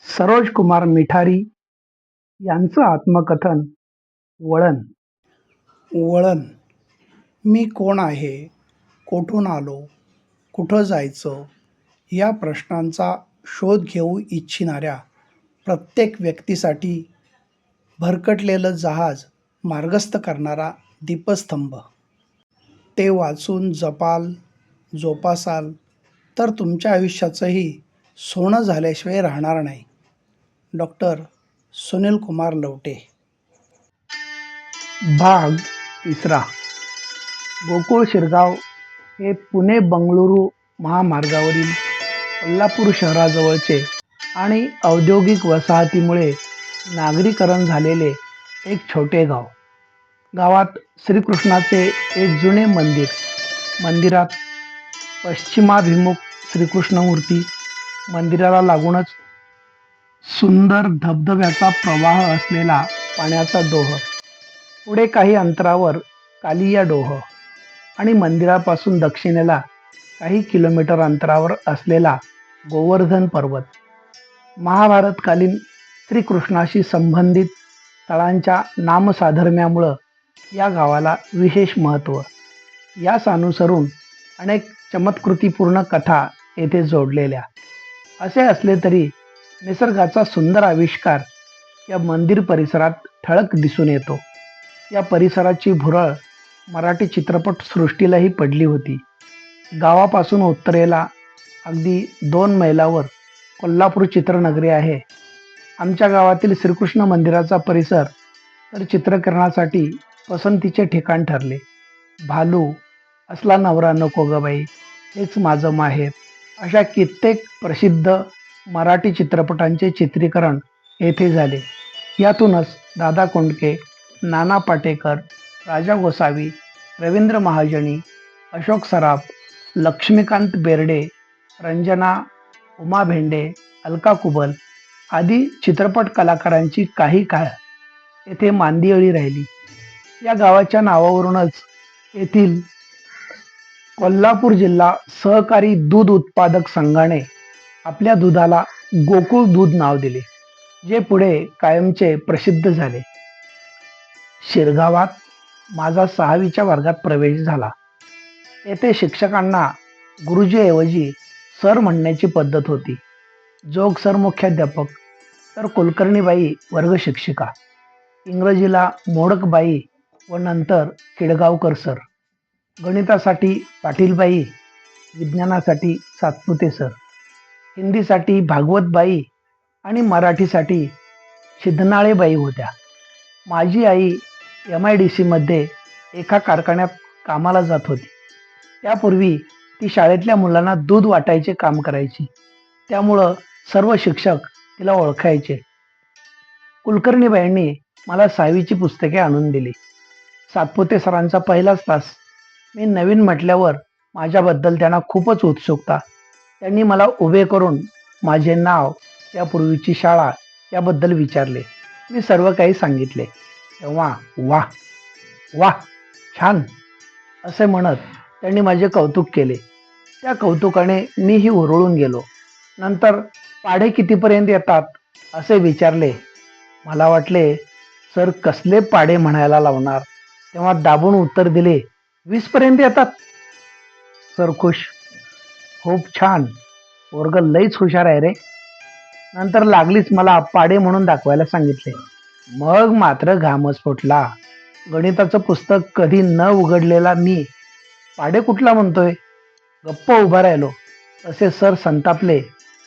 सरोज कुमार मिठारी यांचं आत्मकथन वळण. वळण. मी कोण आहे, कोठून आलो, कुठं जायचं या प्रश्नांचा शोध घेऊ इच्छिणाऱ्या प्रत्येक व्यक्तीसाठी भरकटलेलं जहाज मार्गस्थ करणारा दीपस्तंभ. ते वाचून जपाल, जोपासाल तर तुमच्या आयुष्याचंही सोनं झाल्याशिवाय राहणार नाही. डॉक्टर सुनील कुमार लवटे. भाग तिसरा. गोकुळ शिरगाव हे पुणे बंगळुरू महामार्गावरील कोल्हापूर शहराजवळचे आणि औद्योगिक वसाहतीमुळे नागरीकरण झालेले एक छोटे गाव. गावात श्रीकृष्णाचे एक जुने मंदिर, मंदिरात पश्चिमाभिमुख श्रीकृष्ण मूर्ती, मंदिराला लागूनच सुंदर धबधब्याचा प्रवाह असलेला पाण्याचा डोह, पुढे काही अंतरावर कालिया डोह आणि मंदिरापासून दक्षिणेला काही किलोमीटर अंतरावर असलेला गोवर्धन पर्वत. महाभारतकालीन श्रीकृष्णाशी संबंधित स्थळांच्या नामसाधर्म्यामुळं या गावाला विशेष महत्त्व. यास अनुसरून अनेक चमत्कृतीपूर्ण कथा येथे जोडलेल्या. असे असले तरी निसर्गाचा सुंदर आविष्कार या मंदिर परिसरात ठळक दिसून येतो. या परिसराची भुरळ मराठी चित्रपट सृष्टीलाही पडली होती. गावापासून उत्तरेला अगदी 2 मैलावर कोल्हापूर चित्रनगरी आहे. आमच्या गावातील श्रीकृष्ण मंदिराचा परिसर तर चित्रीकरणासाठी पसंतीचे ठिकाण ठरले. भालू, असला नवरा नको ग बाई, हेच माझं माहेर अशा कित्येक प्रसिद्ध मराठी चित्रपटांचे चित्रीकरण येथे झाले. यातूनच दादा कोंडके, नाना पाटेकर, राजा गोसावी, रवींद्र महाजनी, अशोक सराफ, लक्ष्मीकांत बेर्डे, रंजना, उमा भेंडे, अलका कुबल आदी चित्रपट कलाकारांची काही काळ येथे मांदियाळी राहिली. या गावाच्या नावावरूनच येथील कोल्हापूर जिल्हा सहकारी दूध उत्पादक संघाने आपल्या दुधाला गोकुळ दूध नाव दिले, जे पुढे कायमचे प्रसिद्ध झाले. शिरगावात माझा 6वीच्या वर्गात प्रवेश झाला. येथे शिक्षकांना गुरुजीऐवजी सर म्हणण्याची पद्धत होती. जोग सर मुख्याध्यापक, तर कुलकर्णीबाई वर्ग शिक्षिका. इंग्रजीला मोडकबाई व नंतर किडगावकर सर. गणितासाठी पाटीलबाई, विज्ञानासाठी सातपुते सर, हिंदीसाठी भागवतबाई आणि मराठीसाठी सिद्धनाळेबाई होत्या. माझी आई MIDCमध्ये एका कारखान्यात कामाला जात होती. त्यापूर्वी ती शाळेतल्या मुलांना दूध वाटायचे काम करायची. त्यामुळं सर्व शिक्षक तिला ओळखायचे. कुलकर्णीबाईंनी मला 6वीची पुस्तके आणून दिली. सातपुते सरांचा पहिलाच तास. मी नवीन म्हटल्यावर माझ्याबद्दल त्यांना खूपच उत्सुकता. त्यांनी मला उभे करून माझे नाव, त्यापूर्वीची शाळा याबद्दल विचारले. मी सर्व काही सांगितले. तेव्हा वाह वाह छान असे म्हणत त्यांनी माझे कौतुक केले. त्या कौतुकाने मीही हुरळून गेलो. नंतर पाढे कितीपर्यंत येतात असे विचारले. मला वाटले सर कसले पाढे म्हणायला लावणार. तेव्हा दाबून उत्तर दिले, 20 पर्यंत येतात. सर खुश. खूप छान, वर्ग लईच हुशार आहे रे. नंतर लागलीच मला पाढे म्हणून दाखवायला सांगितले. मग मात्र घामच फुटला. गणिताचं पुस्तक कधी न उघडलेला मी पाढे कुठला म्हणतोय. गप्प उभा राहिलो. तसे सर संतापले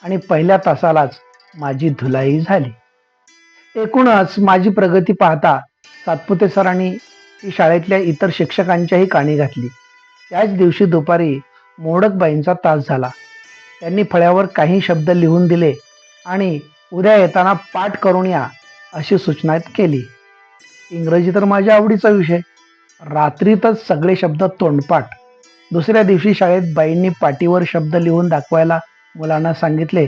आणि पहिल्या तासालाच माझी धुलाई झाली. एकूणच माझी प्रगती पाहता सातपुते सरांनी ती शाळेतल्या इतर शिक्षकांच्याही कानी घातली. त्याच दिवशी दुपारी मोडकबाईंचा तास झाला. त्यांनी फळ्यावर काही शब्द लिहून दिले आणि उद्या येताना पाठ करून या अशी सूचना केली. इंग्रजी तर माझ्या आवडीचा विषय. रात्रीतच सगळे शब्द तोंडपाठ. दुसऱ्या दिवशी शाळेत बाईंनी पाटीवर शब्द लिहून दाखवायला मुलांना सांगितले,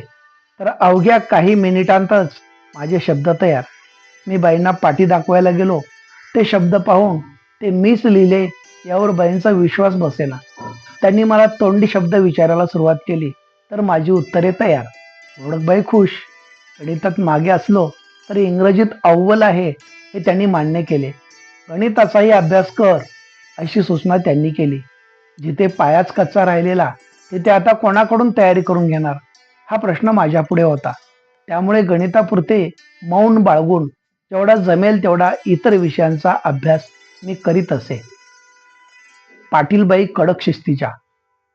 तर अवघ्या काही मिनिटांतच माझे शब्द तयार. मी बाईंना पाटी दाखवायला गेलो. ते शब्द पाहून ते मीच लिहिले यावर बाईंचा विश्वास बसेना. त्यांनी मला तोंडी शब्द विचारायला सुरुवात केली, तर माझी उत्तरे तयार. मोडकबाई खुश. गणितात मागे असलो तरी इंग्रजीत अव्वल आहे हे त्यांनी मान्य केले. गणिताचाही अभ्यास कर अशी सूचना त्यांनी केली. जिथे पायाच कच्चा राहिलेला तिथे आता कोणाकडून तयारी करून घेणार हा प्रश्न माझ्यापुढे होता. त्यामुळे गणितापुरते मौन बाळगून जेवढा जमेल तेवढा इतर विषयांचा अभ्यास मी करीत असे. पाटीलबाई कडक शिस्तीच्या,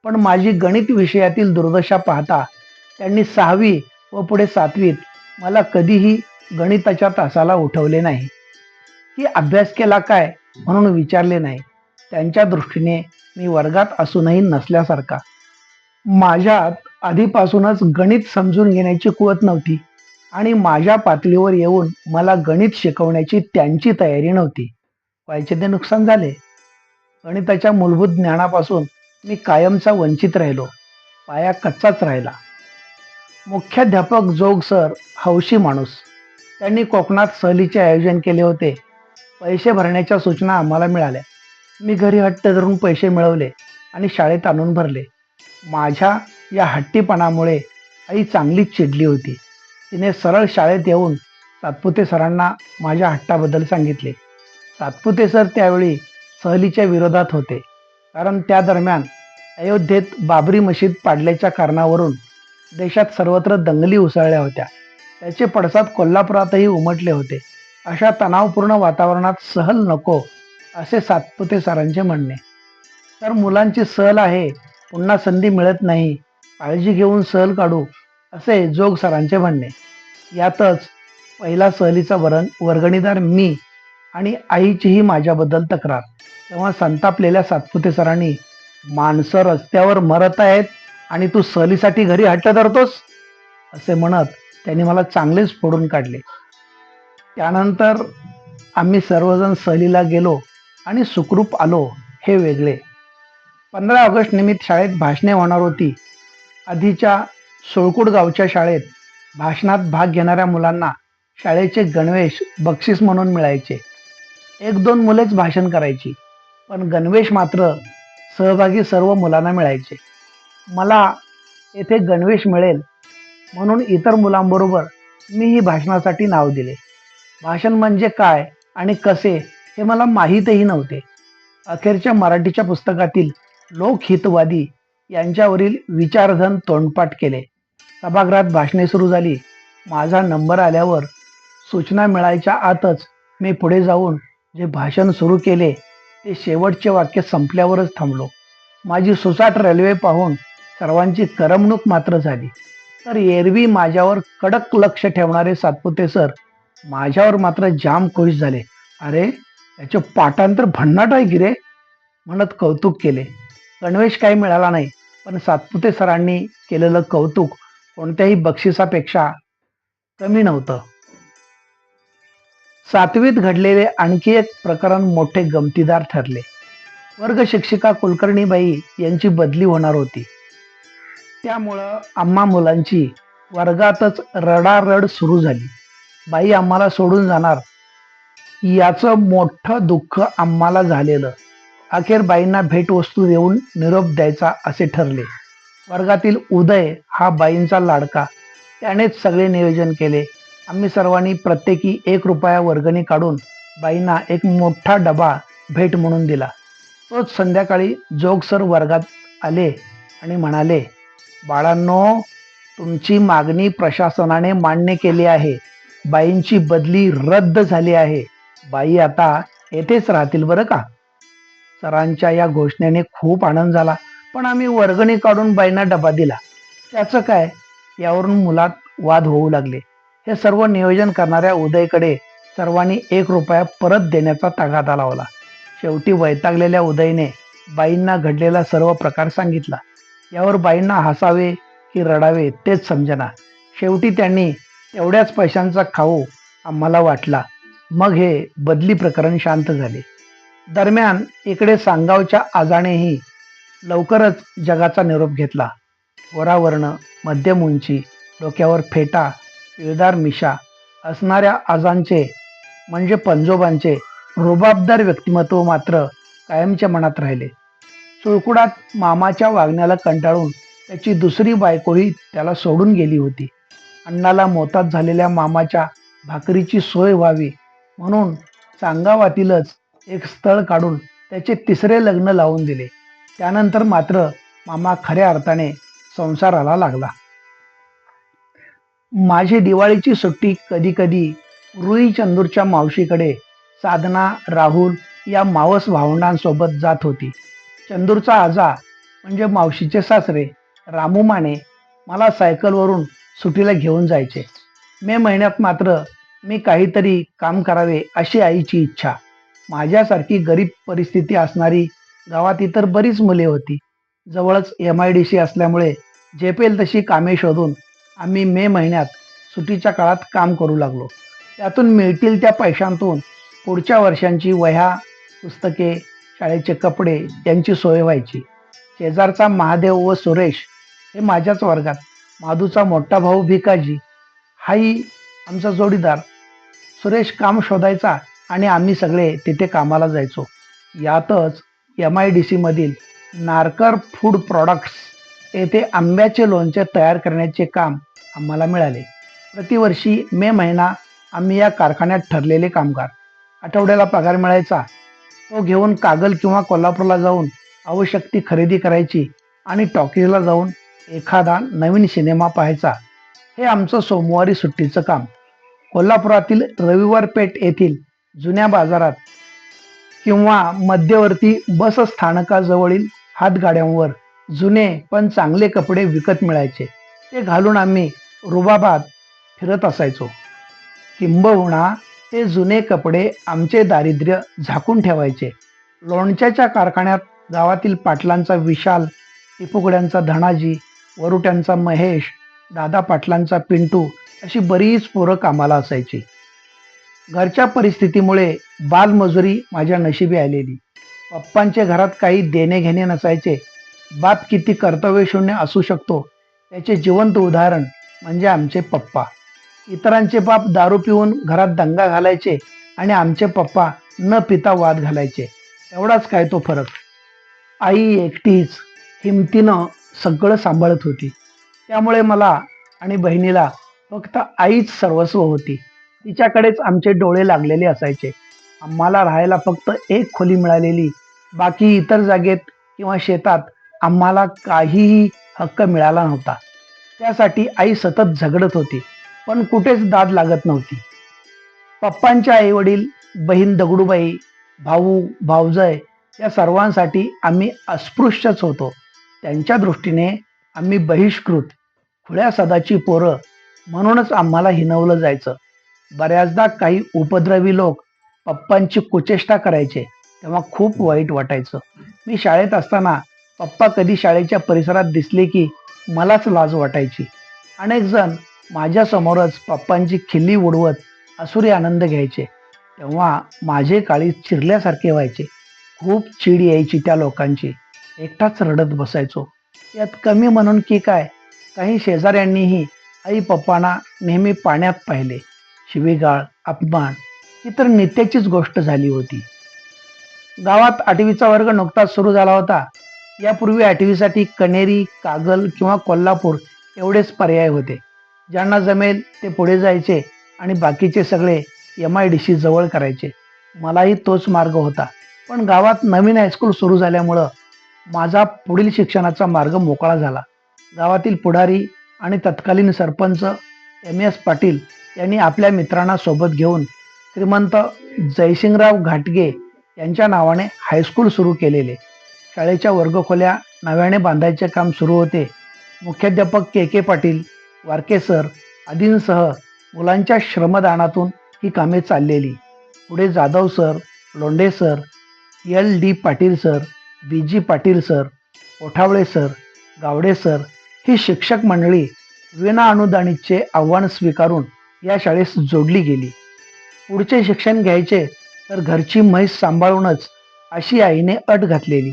पण माझी गणित विषयातील दुर्दशा पाहता त्यांनी 6वी व पुढे 7वीत मला कधीही गणिताच्या तासाला उठवले नाही, की अभ्यास केला काय म्हणून विचारले नाही. त्यांच्या दृष्टीने मी वर्गात असूनही नसल्यासारखा. माझ्यात आधीपासूनच गणित समजून घेण्याची कुवत नव्हती आणि माझ्या पातळीवर येऊन मला गणित शिकवण्याची त्यांची तयारी नव्हती. व्हायचे ते नुकसान झाले. गणिताच्या मूलभूत ज्ञानापासून मी कायमचा वंचित राहिलो. पाया कच्चाच राहिला. मुख्याध्यापक जोग सर हौशी माणूस. त्यांनी कोकणात सहलीचे आयोजन केले होते. पैसे भरण्याच्या सूचना आम्हाला मिळाल्या. मी घरी हट्ट धरून पैसे मिळवले आणि शाळेत आणून भरले. माझ्या या हट्टीपणामुळे आई चांगलीच चिडली होती. तिने सरळ शाळेत येऊन सातपुते सरांना माझ्या हट्टाबद्दल सांगितले. सातपुते सर त्यावेळी सहलीच्या विरोधात होते, कारण त्या दरम्यान अयोध्येत बाबरी मशीद पाडल्याच्या कारणावरून देशात सर्वत्र दंगली उसळल्या होत्या. त्याचे पडसाद कोल्हापुरातही उमटले होते. अशा तणावपूर्ण वातावरणात सहल नको असे सातपुते सरांचे म्हणणे. तर मुलांची सहल आहे, पुन्हा संधी मिळत नाही, काळजी घेऊन सहल काढू असे जोग सरांचे म्हणणे. यातच पहिला सहलीचा वर्गणीदार मी आणि आईचीही माझ्याबद्दल तक्रार. तेव्हा संतापलेल्या सातपुते सरांनी, माणसं रस्त्यावर मरत आहेत आणि तू सहलीसाठी घरी हट्ट धरतोस असे म्हणत त्यांनी मला चांगलेच फोडून काढले. त्यानंतर आम्ही सर्वजण सहलीला गेलो आणि सुखरूप आलो हे वेगळे. 15 ऑगस्ट निमित्त शाळेत भाषणे होणार होती. आधीच्या सोळकुड गावच्या शाळेत भाषणात भाग घेणाऱ्या मुलांना शाळेचे गणवेश बक्षीस म्हणून मिळायचे. 1-2 मुलेच भाषण करायची, पण गणवेश मात्र सहभागी सर्व मुलांना मिळायचे. मला येथे गणवेश मिळेल म्हणून इतर मुलांबरोबर मीही भाषणासाठी नाव दिले. भाषण म्हणजे काय आणि कसे हे मला माहीतही नव्हते. अखेरच्या मराठीच्या पुस्तकातील लोकहितवादी यांच्यावरील विचारधन तोंडपाठ केले. सभागृहात भाषणे सुरू झाली. माझा नंबर आल्यावर सूचना मिळायच्या आतच मी पुढे जाऊन जे भाषण सुरू केले ते शेवटचे वाक्य संपल्यावरच थांबलो. माझी सुसाट रेल्वे पाहून सर्वांची करमणूक मात्र झाली. तर एरवी माझ्यावर कडक लक्ष ठेवणारे सातपुते सर माझ्यावर मात्र जाम खुश झाले. अरे, याचे पाठांतर भन्नाट आहे की रे म्हणत कौतुक केले. गणवेश काही मिळाला नाही, पण सातपुते सरांनी केलेलं कौतुक कोणत्याही बक्षिसापेक्षा कमी नव्हतं. 7वीत घडलेले आणखी एक प्रकरण मोठे गमतीदार ठरले. वर्ग शिक्षिका कुलकर्णीबाई यांची बदली होणार होती. त्यामुळं आम्हा मुलांची वर्गातच रडारड सुरू झाली. बाई आम्हाला सोडून जाणार याचं मोठं दुःख आम्हाला झालेलं. अखेर बाईंना भेटवस्तू देऊन निरोप द्यायचा असे ठरले. वर्गातील उदय हा बाईंचा लाडका. त्यानेच सगळे नियोजन केले. आम्ही सर्वांनी प्रत्येकी 1 रुपया वर्गणी काढून बाईंना एक मोठा डबा भेट म्हणून दिला. तोच संध्याकाळी जोग सर वर्गात आले आणि म्हणाले, बाळांनो, तुमची मागणी प्रशासनाने मान्य केली आहे. बाईंची बदली रद्द झाली आहे. बाई आता येथेच राहतील बरं का. सरांच्या या घोषणेने खूप आनंद झाला, पण आम्ही वर्गणी काढून बाईंना डबा दिला. त्याचं काय यावरून मुलात वाद होऊ लागले. हे सर्व नियोजन करणाऱ्या उदयकडे सर्वांनी 1 रुपया परत देण्याचा तगादा लावला. शेवटी वैतागलेल्या उदयने बाईंना घडलेला सर्व प्रकार सांगितला. यावर बाईंना हसावे की रडावे तेच समजेना. शेवटी त्यांनी तेवढ्याच पैशांचा खाऊ आम्हाला वाटला. मग हे बदली प्रकरण शांत झाले. दरम्यान इकडे सांगावच्या आजानेही लवकरच जगाचा निरोप घेतला. गोरावर्ण, मध्यम उंची, डोक्यावर फेटा, पिळदार मिशा असणाऱ्या आजांचे म्हणजे पंजोबांचे रुबाबदार व्यक्तिमत्व मात्र कायमच्या मनात राहिले. सुळकुडात मामाच्या वागण्याला कंटाळून त्याची दुसरी बायकोही त्याला सोडून गेली होती अण्णाला मोताद झालेल्या मामाच्या भाकरीची सोय व्हावी म्हणून सांगावातीलच एक स्थळ काढून त्याचे तिसरे लग्न लावून दिले. त्यानंतर मात्र मामा खऱ्या अर्थाने संसाराला लागला. माझी दिवाळीची सुट्टी कधी कधी रुई चंदूरच्या मावशीकडे साधना, राहुल या मावस भावंडांसोबत जात होती. चंदूरचा आजा म्हणजे मावशीचे सासरे रामू माने मला सायकलवरून सुट्टीला घेऊन जायचे. मे महिन्यात मात्र मी काहीतरी काम करावे अशी आईची इच्छा. माझ्यासारखी गरीब परिस्थिती असणारी गावात इतर बरीच मुले होती. जवळच MIDC असल्यामुळे झेपेल तशी कामे शोधून आम्ही मे महिन्यात सुट्टीच्या काळात काम करू लागलो. त्यातून मिळतील त्या पैशांतून पुढच्या वर्षांची वह्या, पुस्तके, शाळेचे कपडे यांची सोय व्हायची. शेजारचा महादेव व सुरेश हे माझ्याच वर्गात, माधूचा मोठा भाऊ भिकाजी हाही आमचा जोडीदार. सुरेश काम शोधायचा आणि आम्ही सगळे तिथे कामाला जायचो. यातच MIDC मधील नारकर फूड प्रॉडक्ट्स येथे आंब्याचे लोणचे तयार करण्याचे काम आम्हाला मिळाले. प्रतिवर्षी मे महिना आम्ही या कारखान्यात ठरलेले कामगार. आठवड्याला पगार मिळायचा. तो घेऊन कागल किंवा कोल्हापूरला जाऊन आवश्यक ती खरेदी करायची आणि टॉकीजला जाऊन एखादा नवीन सिनेमा पाहायचा. हे आमचं सोमवारी सुट्टीचं काम. कोल्हापुरातील रविवार पेठ येथील जुन्या बाजारात किंवा मध्यवर्ती बस स्थानकाजवळील हातगाड्यांवर जुने पण चांगले कपडे विकत मिळायचे. ते घालून आम्ही रुबाबात फिरत असायचो. किंबहुना ते जुने कपडे आमचे दारिद्र्य झाकून ठेवायचे. लोणच्याच्या कारखान्यात गावातील पाटलांचा विशाल, टिपुकड्यांचा धनाजी, वरुट्यांचा महेश, दादा पाटलांचा पिंटू अशी बरीच पोरं कामाला असायची. घरच्या परिस्थितीमुळे बालमजुरी माझ्या नशिबी आलेली. पप्पांचे घरात काही देणे घेणे नसायचे. बाप किती कर्तव्यशून्य असू शकतो याचे जिवंत उदाहरण म्हणजे आमचे पप्पा. इतरांचे बाप दारू पिऊन घरात दंगा घालायचे आणि आमचे पप्पा न पिता वाद घालायचे. एवढाच काय तो फरक. आई एकटीच हिमतीनं सगळं सांभाळत होती. त्यामुळे मला आणि बहिणीला फक्त आईच सर्वस्व होती. तिच्याकडेच आमचे डोळे लागलेले असायचे. आम्हाला राहायला फक्त एक खोली मिळालेली. बाकी इतर जागेत किंवा शेतात आम्हाला काहीही हक्क मिळाला नव्हता. त्यासाठी आई सतत झगडत होती, पण कुठेच दाद लागत नव्हती. पप्पांचे आई वडील, बहीण दगडूबाई, भाऊ, भावजय या सर्वांसाठी आम्ही अस्पृश्यच होतो. त्यांच्या दृष्टीने आम्ही बहिष्कृत, खुळ्या सदाची पोरं म्हणूनच आम्हाला हिणवलं जायचं. बऱ्याचदा काही उपद्रवी लोक पप्पांची कुचेष्टा करायचे तेव्हा खूप वाईट वाटायचं. मी शाळेत असताना पप्पा कधी शाळेच्या परिसरात दिसले की मलाच लाज वाटायची. अनेक जण माझ्यासमोरच पप्पांची खिल्ली उडवत आसुरी आनंद घ्यायचे. तेव्हा माझे काळी चिरल्यासारखे व्हायचे. खूप चीड यायची त्या लोकांची. एकटाच रडत बसायचो. यात कमी म्हणून की काय, काही शेजाऱ्यांनीही आई पप्पांना नेहमी पाण्यात पाहिले. शिवीगाळ, अपमान ही तर नित्याचीच गोष्ट झाली होती. गावात 8वीचा वर्ग नुकताच सुरू झाला होता. यापूर्वी 8वीसाठी कनेरी, कागल किंवा कोल्हापूर एवढेच पर्याय होते. ज्यांना जमेल ते पुढे जायचे आणि बाकीचे सगळे MIDC जवळ करायचे. मलाही तोच मार्ग होता. पण गावात नवीन हायस्कूल सुरू झाल्यामुळं माझा पुढील शिक्षणाचा मार्ग मोकळा झाला. गावातील पुढारी आणि तत्कालीन सरपंच MS पाटील यांनी आपल्या मित्रांना सोबत घेऊन श्रीमंत जयसिंगराव घाटगे यांच्या नावाने हायस्कूल सुरू केलेले. शाळेच्या वर्गखोल्या नव्याने बांधायचे काम सुरू होते. मुख्याध्यापक KK पाटील, वारके सर आदींसह मुलांच्या श्रमदानातून ही कामे चाललेली. पुढे Jadhav sir, Londhe sir, LD Patil sir, BG Patil sir, Kothawale sir, Gawade sir ही शिक्षक मंडळी विना अनुदानितचे आव्हान स्वीकारून या शाळेस जोडली गेली. पुढचे शिक्षण घ्यायचे तर घरची म्हैस सांभाळूनच अशी आईने अट घातलेली.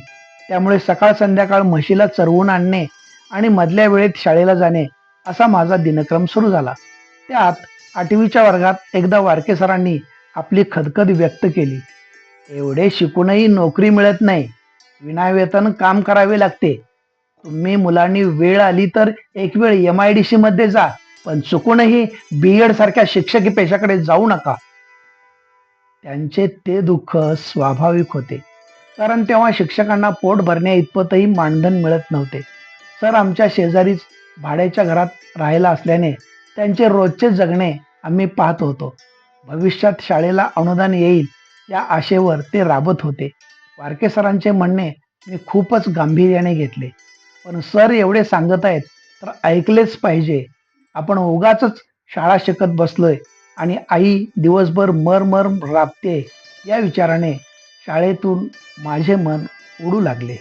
त्यामुळे सकाळ संध्याकाळ म्हशीला चरवून आणणे आणि मधल्या वेळेत शाळेला जाणे असा माझा दिनक्रम सुरू झाला. त्यात 8वीच्या वर्गात एकदा वारके सरांनी आपली खदखद व्यक्त केली. एवढे शिकूनही नोकरी मिळत नाही, विनावेतन काम करावे लागते. तुम्ही मुलांनी वेळ आली तर एक वेळ MIDC मध्ये जा, पण चुकूनही BEd सारख्या शिक्षकी पेशाकडे जाऊ नका. त्यांचे ते दुःख स्वाभाविक होते, कारण तेव्हा शिक्षकांना पोट भरण्या इतपतही मानधन मिळत नव्हते. सर आमच्या शेजारीच भाड्याच्या घरात राहायला असल्याने त्यांचे रोजचे जगणे आम्ही पाहत होतो. भविष्यात शाळेला अनुदान येईल या आशेवर ते राबत होते. वारके सरांचे म्हणणे मी खूपच गांभीर्याने घेतले. पण सर एवढे सांगत आहेत तर ऐकलेच पाहिजे. आपण उगाचच शाळा शिकत बसलोय आणि आई दिवसभर मर राबते, या विचाराने शाळेतून माझे मन उडू लागले.